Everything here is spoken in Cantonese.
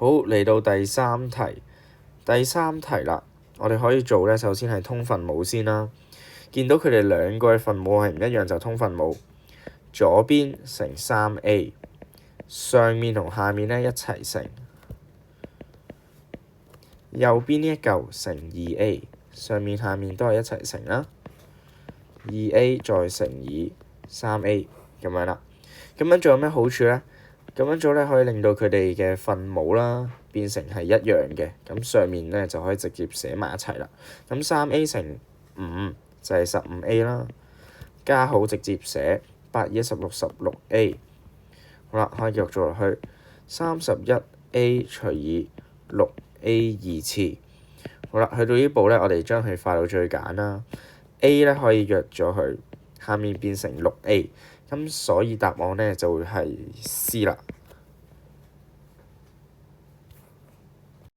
好，嚟到第三題。第三題啦，我哋可以做咧，首先係通分母先啦。見到佢哋兩個嘅分母係唔一樣，就通分母。左邊乘 3a， 上面同下面咧一齊乘。右邊呢一嚿乘 2a， 上面下面都係一齊乘啦。2a 再乘以 3a 咁樣啦。咁樣做有咩好處咧？咁樣做咧可以令到佢哋嘅分母啦變成係一樣嘅，咁上面咧就可以直接寫埋一齊啦。咁 3a 乘5就係 15a 啦，加號直接寫8、2、16、16a。好啦，可以繼續做落去。31a 除以 6a 二次。好啦，去到呢步咧，我哋將佢化到最簡啦。a 咧可以約咗佢，下面變成 6a，咁所以答案咧就會係 C 啦。